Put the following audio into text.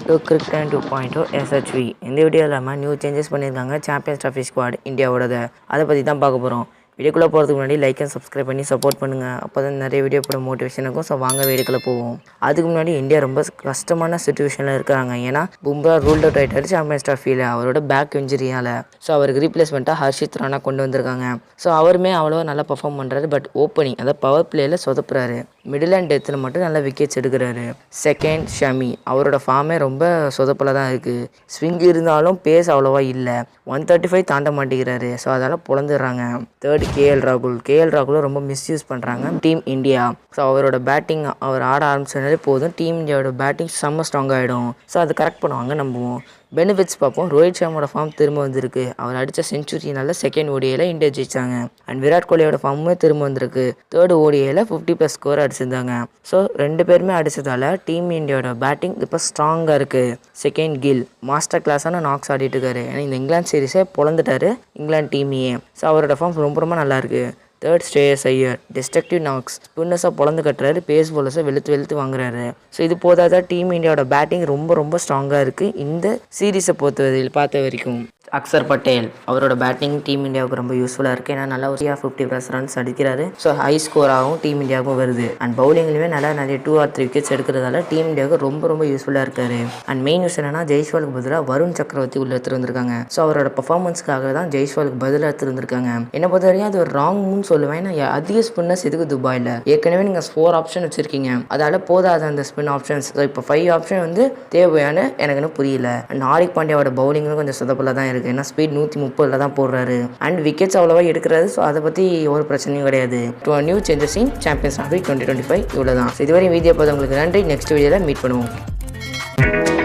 Welcome to cricket 2.0 SHV. இந்த வீடியோவில் நம்ம நியூ சேஞ்சஸ் பண்ணியிருக்காங்க சாம்பியன்ஸ் ட்ராஃபி ஸ்குவாட் இந்தியாவோடது. அதை பற்றி தான் பார்க்க போகிறோம். வீடியோக்குள்ளே போகிறதுக்கு முன்னாடி லைக் அண்ட் சப்ஸ்கிரைப் பண்ணி சப்போர்ட் பண்ணுங்கள். அப்போ தான் நிறைய வீடியோ போட மோட்டிவேஷன் இருக்கும். ஸோ வாங்க வீடியோக்குள்ளே போவோம். அதுக்கு முன்னாடி இந்தியா ரொம்ப கஷ்டமான சுச்சுவேஷனில் இருக்கிறாங்க. ஏன்னா பும்ரா ரூல்ட் அவுட் ஆகிட்டாரு சாம்பியன்ஸ் ட்ராஃபியில் அவரோட பேக் இன்ஜுரியால். ஸோ அவருக்கு ரீப்ளேஸ்மெண்ட்டாக ஹர்ஷித் ராணா கொண்டு வந்திருக்காங்க. ஸோ அவருமே அவ்வளோ நல்லா பர்ஃபார்ம் பண்ணுறாரு. பட் ஓப்பனிங் அதாவது பவர் பிளேயில் சொதப்புறாரு. மிடில் அண்ட் டெத்தில் மட்டும் நல்லா விக்கெட்ஸ் எடுக்கிறாரு. செகண்ட் ஷமி, அவரோட ஃபார்மே ரொம்ப சொதப்பில் தான் இருக்குது. ஸ்விங் இருந்தாலும் பேஸ் அவ்வளோவா இல்லை. 135 தாண்ட மாட்டேங்கிறாரு. ஸோ அதெல்லாம் புலந்துடுறாங்க. தேர்ட் கேஎல் ராகுலும் ரொம்ப மிஸ்யூஸ் பண்ணுறாங்க டீம் இந்தியா. ஸோ அவரோட பேட்டிங் அவர் ஆட ஆரம்பிச்சதுனாலே போதும் டீம் இந்தியாவோட பேட்டிங் செம்ம ஸ்ட்ராங் ஆகிடும். ஸோ அது கரெக்ட் பண்ணுவாங்க நம்புவோம். பெனிஃபிட்ஸ் பார்ப்போம். ரோஹித் சர்மாவோட ஃபார்ம் திரும்ப வந்திருக்கு. அவர் அடித்த செஞ்சுரினால செகண்ட் ஓடிஐயில் இந்தியா ஜெயிச்சாங்க. அண்ட் விராட் கோலியோட ஃபார்முமே திரும்ப வந்திருக்கு. தேர்ட் ஓடிஐயில் 50+ ஸ்கோர் அடிச்சிருந்தாங்க. ஸோ ரெண்டு பேருமே அடித்ததால் டீம் இந்தியாவோட பேட்டிங் இப்போ ஸ்ட்ராங்காக இருக்குது. செகண்ட் கில் மாஸ்டர் கிளாஸான நாக்ஸ் ஆடிட்டு இருக்காரு. ஏன்னா இந்த இங்கிலாந்து சீரீஸே பொழந்துட்டாரு இங்கிலாந்து டீமையே. ஸோ அவரோட ஃபார்ம் ரொம்ப நல்லாயிருக்கு. Third Shreyas Iyer destructive knocks ஸ்பின்னர்ஸாக பொழந்து கட்டுறாரு. பேஸ் பாலர்ஸை வெளுத்து வாங்குறாரு. ஸோ இது போதாத டீம் இந்தியாவோட பேட்டிங் ரொம்ப ஸ்ட்ராங்காக இருக்குது இந்த சீரீஸை பார்த்த வரைக்கும். அக்சர் பட்டேல் அவரோட பேட்டிங் டீம் இந்தியாவுக்கு ரொம்ப யூஸ்ஃபுல்லாக இருக்குது. ஏன்னா நல்லா ஒரு 50+ ரன்ஸ் அடிக்கிறாரு. ஸோ ஹை ஸ்கோராகவும் டீம் இந்தியாவுக்கும் வருது. அண்ட் பவுலிங்லேயுமே நிறைய 2 or 3 விக்கெட்ஸ் எடுக்கிறதால டீம் இந்தியாவுக்கு ரொம்ப யூஸ்ஃபுல்லாக இருக்காரு. அண்ட் மெயின் நியூஸ் என்னன்னா ஜெய்ஸ்வாலுக்கு பதிலாக வருண் சக்கரவர்த்தி உள்ள எடுத்துட்டு வந்திருக்காங்க. ஸோ அவரோட பர்ஃபார்மன்ஸ்க்காக தான் ஜெய்ஸ்வாலுக்கு பதிலாக எடுத்துட்டு வந்திருக்காங்க. என்ன பொறுத்த வரைக்கும் அது ஒரு ராங்னு சொல்லுவேன். ஏன்னா அதிக ஸ்பின்னர்ஸ் எதுக்கு துபாயில்? ஏற்கனவே நீங்கள் 4 ஆப்ஷன் வச்சிருக்கீங்க. அதால போதாது அந்த ஸ்பின் ஆப்ஷன்ஸ். ஸோ இப்போ 5 ஆப்ஷன் தேவையான எனக்கு புரியல. அண்ட் ஹார்திக் பாண்டியாவோட பவுலிங்கும் கொஞ்சம் சொதப்பில் தான் இருக்குது. ஏன்னா ஸ்பீட் 130 தான் போடுறாரு. அண்ட் விக்கெட்ஸ் அவ்வளோவா எடுக்கிறாரு. ஸோ அதை பற்றி ஒரு பிரச்சனையும் கிடையாது. New changes in champions trophy 2025 இவ்வளோ தான். இதுவரை வீடியோ பார்த்தவங்களுக்கு நன்றி. நெக்ஸ்ட் வீடியோவில் மீட் பண்ணுவோம்.